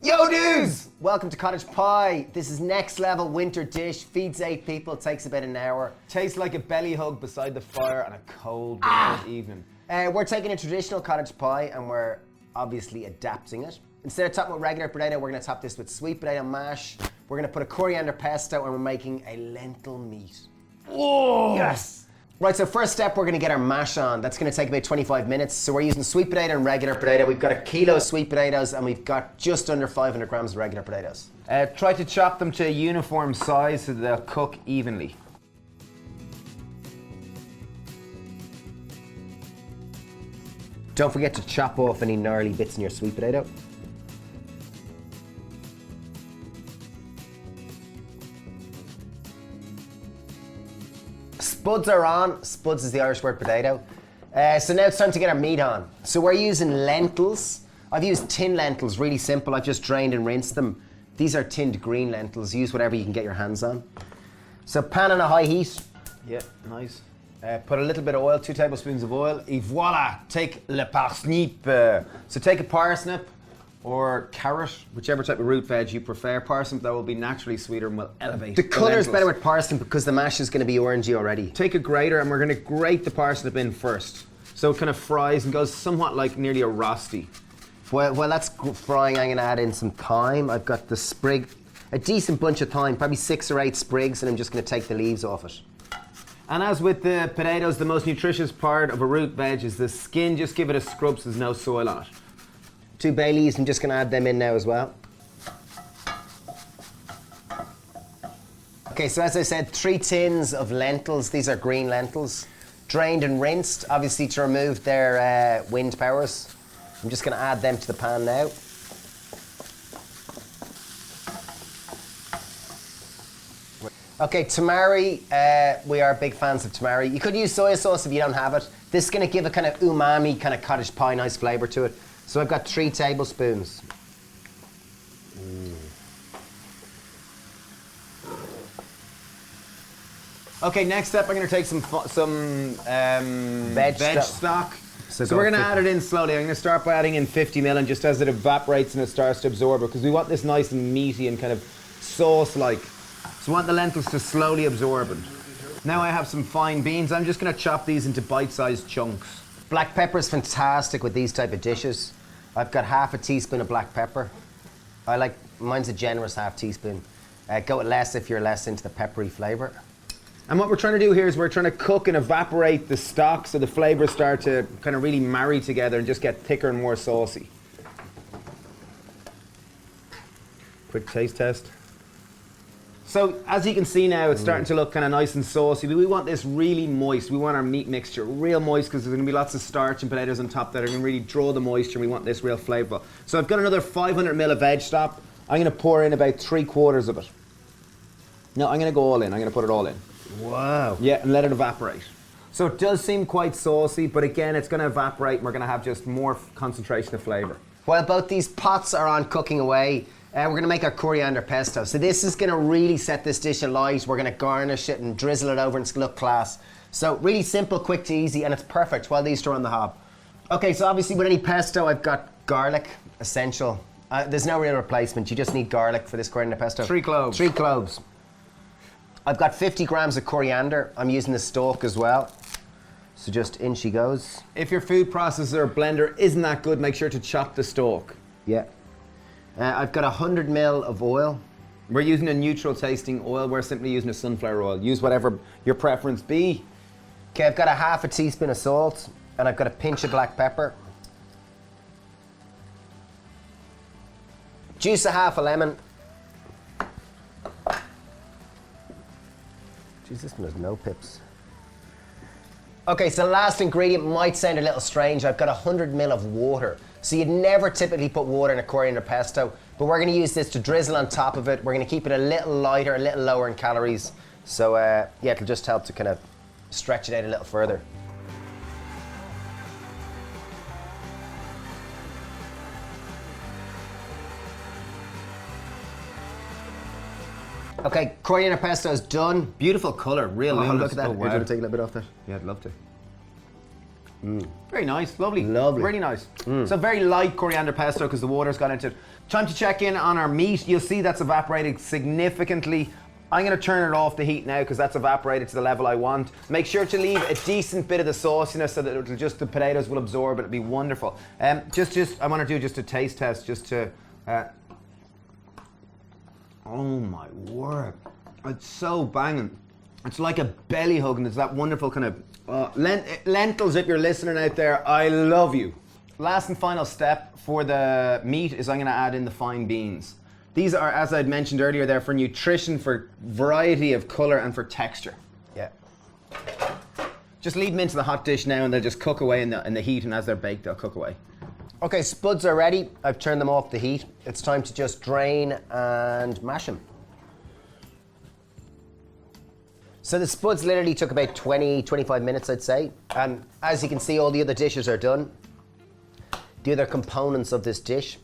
Yo dudes! Welcome to Cottage Pie. This is next level winter dish. Feeds 8 people, takes about an hour. Tastes like a belly hug beside the fire on a cold winter evening. We're taking a traditional cottage pie and we're obviously adapting it. Instead of topping with regular potato, we're gonna top this with sweet potato mash. We're gonna put a coriander pesto and we're making a lentil meat. Oh! Yes! Right, so first step, we're gonna get our mash on. That's gonna take about 25 minutes. So we're using sweet potato and regular potato. We've got 1 kilo of sweet potatoes and we've got just under 500 grams of regular potatoes. Try to chop them to a uniform size so they'll cook evenly. Don't forget to chop off any gnarly bits in your sweet potato. Spuds are on. Spuds is the Irish word potato. So now it's time to get our meat on. So we're using lentils. I've used tin lentils, really simple. I've just drained and rinsed them. These are tinned green lentils. Use whatever you can get your hands on. So pan on a high heat. Yeah, nice. Put a little bit of oil, 2 tablespoons of oil. Et voila, take le parsnip. So take a parsnip or carrot, whichever type of root veg you prefer. Parsnip, that will be naturally sweeter and will elevate The colour is lentils. better with parsnip because the mash is going to be orangey already. Take a grater and we're going to grate the parsnip in first. So it kind of fries and goes somewhat like nearly a rosti. While that's frying, I'm going to add in some thyme. I've got the sprig, a decent bunch of thyme, probably 6 or 8 sprigs, and I'm just going to take the leaves off it. And as with the potatoes, the most nutritious part of a root veg is the skin. Just give it a scrub so there's no soil on it. 2 bay leaves, I'm just going to add them in now as well. Okay, so as I said, 3 tins of lentils. These are green lentils. Drained and rinsed, obviously to remove their wind powers. I'm just going to add them to the pan now. Okay, tamari, we are big fans of tamari. You could use soy sauce if you don't have it. This is going to give a kind of umami, kind of cottage pie, nice flavour to it. So I've got 3 tablespoons. Okay, next step, I'm going to take some veg stock. So we're going to add it in slowly. I'm going to start by adding in 50 ml, and just as it evaporates and it starts to absorb it, because we want this nice and meaty and kind of sauce-like. So we want the lentils to slowly absorb it. Now I have some fine beans. I'm just going to chop these into bite-sized chunks. Black pepper is fantastic with these type of dishes. I've got half a teaspoon of black pepper. Mine's a generous half teaspoon. Go with less if you're less into the peppery flavour. And what we're trying to do here is we're trying to cook and evaporate the stock so the flavours start to kind of really marry together and just get thicker and more saucy. Quick taste test. So as you can see now, it's starting to look kind of nice and saucy. We want this really moist. We want our meat mixture real moist because there's going to be lots of starch and potatoes on top that are going to really draw the moisture, and we want this real flavour. So I've got another 500 ml of veg stock. I'm going to pour in about 3/4 of it. No, I'm going to go all in. I'm going to put it all in. Wow. Yeah, and let it evaporate. So it does seem quite saucy, but again, it's going to evaporate and we're going to have just more concentration of flavour. While both these pots are on cooking away, we're going to make our coriander pesto. So this is going to really set this dish alight. We're going to garnish it and drizzle it over and it's going to look class. So really simple, quick to easy, and it's perfect while these are on the hob. Okay, so obviously with any pesto, I've got garlic, essential. There's no real replacement. You just need garlic for this coriander pesto. 3 cloves. 3 cloves. I've got 50 grams of coriander. I'm using the stalk as well. So just in she goes. If your food processor or blender isn't that good, make sure to chop the stalk. Yeah. I've got 100 ml of oil. We're using a neutral tasting oil. We're simply using a sunflower oil. Use whatever your preference be. Okay, I've got a half a teaspoon of salt, and I've got a pinch of black pepper. Juice a half a lemon. Jeez, this one has no pips. Okay, so the last ingredient might sound a little strange. I've got 100 ml of water. So you'd never typically put water in a coriander pesto, but we're going to use this to drizzle on top of it. We're going to keep it a little lighter, a little lower in calories. So yeah, it'll just help to kind of stretch it out a little further. Okay, coriander pesto is done. Beautiful colour, real Oh, luminous. look at that. Oh, Would wow. you want to take a little bit off that? Yeah, I'd love to. Very nice, lovely. Lovely. Really nice. So very light coriander pesto because the water's got into it. Time to check in on our meat. You'll see that's evaporated significantly. I'm going to turn it off the heat now because that's evaporated to the level I want. Make sure to leave a decent bit of the sauciness so that it'll just, the potatoes will absorb it. It'll be wonderful. I want to do just a taste test just to... oh my word. It's so banging. It's like a belly hug and it's that wonderful kind of... lentils, if you're listening out there, I love you. Last and final step for the meat is I'm going to add in the fine beans. These are, as I'd mentioned earlier, they're for nutrition, for variety of colour and for texture. Yeah. Just leave them into the hot dish now and they'll just cook away in the heat, and as they're baked, they'll cook away. Okay, spuds are ready. I've turned them off the heat. It's time to just drain and mash them. So the spuds literally took about 20, 25 minutes, I'd say. And as you can see, all the other dishes are done. The other components of this dish.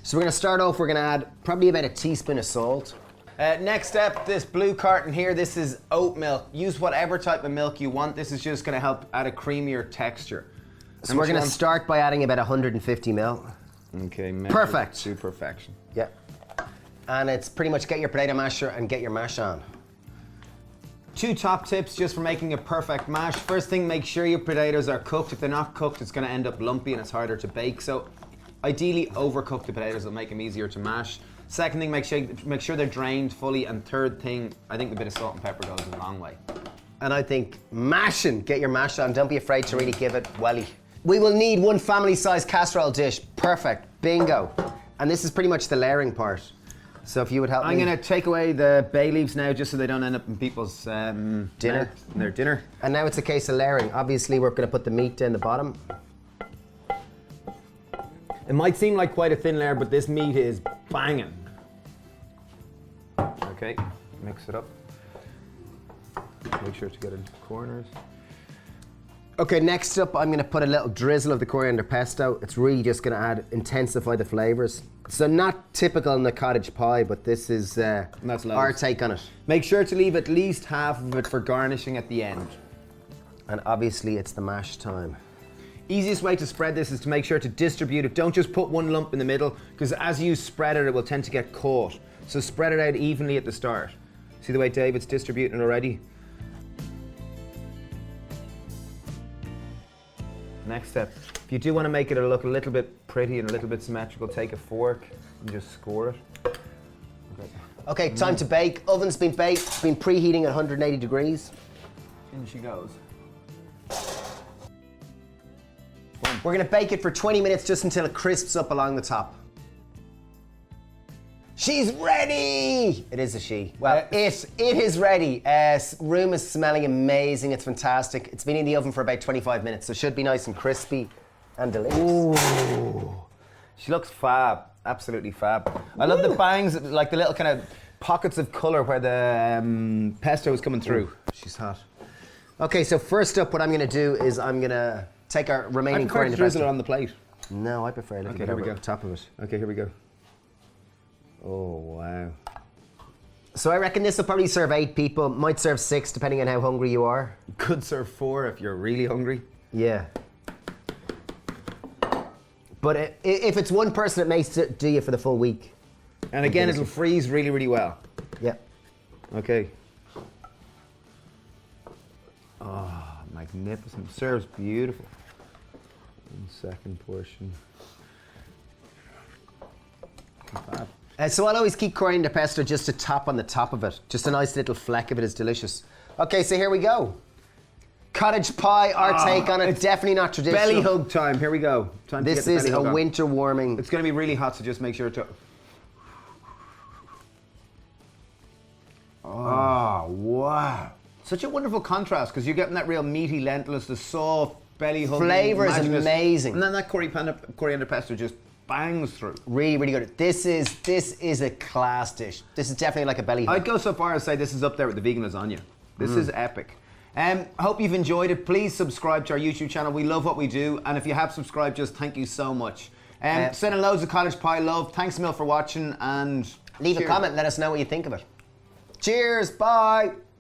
So we're going to start off, we're going to add probably about a teaspoon of salt. Next step, this blue carton here, this is oat milk. Use whatever type of milk you want. This is just going to help add a creamier texture. So we're going to start by adding about 150 ml. Okay, perfect. To perfection. Yeah. And it's pretty much get your potato masher and get your mash on. 2 top tips just for making a perfect mash. First thing, make sure your potatoes are cooked. If they're not cooked, it's going to end up lumpy and it's harder to bake. So ideally, overcook the potatoes, it'll make them easier to mash. Second thing, make sure they're drained fully. And third thing, I think a bit of salt and pepper goes a long way. And I think mashing, get your mash on. Don't be afraid to really give it welly. We will need 1 family-sized casserole dish. Perfect, bingo. And this is pretty much the layering part. So if you would help me. I'm going to take away the bay leaves now just so they don't end up in people's dinner. Their dinner. And now it's a case of layering. Obviously, we're going to put the meat down the bottom. It might seem like quite a thin layer, but this meat is banging. Okay, mix it up. Make sure to get into the corners. Okay, next up, I'm going to put a little drizzle of the coriander pesto. It's really just going to intensify the flavors. So not typical in the cottage pie, but this is our take on it. Make sure to leave at least half of it for garnishing at the end. And obviously, it's the mash time. Easiest way to spread this is to make sure to distribute it. Don't just put one lump in the middle, because as you spread it, it will tend to get caught. So spread it out evenly at the start. See the way David's distributing already? Next step, if you do want to make it look a little bit pretty and a little bit symmetrical, take a fork and just score it. Okay, time to bake. Oven's been baked, been preheating at 180 degrees. In she goes. We're going to bake it for 20 minutes just until it crisps up along the top. She's ready! It is a she. Well, it is ready. Room is smelling amazing. It's fantastic. It's been in the oven for about 25 minutes, so it should be nice and crispy and delicious. Ooh. She looks fab. Absolutely fab. I love the bangs, like the little kind of pockets of colour where the pesto is coming through. She's hot. Okay, so first up, what I'm going to do is I'm going to take our remaining coriander pesto. Drizzle it on the plate. No, I prefer a little bit over the top of it. Okay, here we go. Oh, wow. So I reckon this will probably serve 8 people, might serve 6 depending on how hungry you are. Could serve 4 if you're really hungry. Yeah. But if it's one person, it may do you for the full week. And again, it'll freeze really, really well. Yeah. Okay. Oh, magnificent. Serves beautiful. And second portion. Fab. So I'll always keep coriander pesto just a top on the top of it. Just a nice little fleck of it is delicious. Okay, so here we go. Cottage pie, our take on it. Definitely not traditional. Belly hug time. Here we go. Time this to get the is a winter warming. It's going to be really hot, so just make sure to... Oh, wow. Such a wonderful contrast, because you're getting that real meaty lentilness, the soft belly hug. Flavor is amazing. And then that coriander pesto just bangs through. Really, really good. This is a class dish. This is definitely like a belly hug. I'd go so far as say this is up there with the vegan lasagna. This is epic. Hope you've enjoyed it. Please subscribe to our YouTube channel. We love what we do. And if you have subscribed, just thank you so much. Sending loads of cottage pie love. Thanks a mil for watching, and leave a comment. Let us know what you think of it. Cheers. Bye.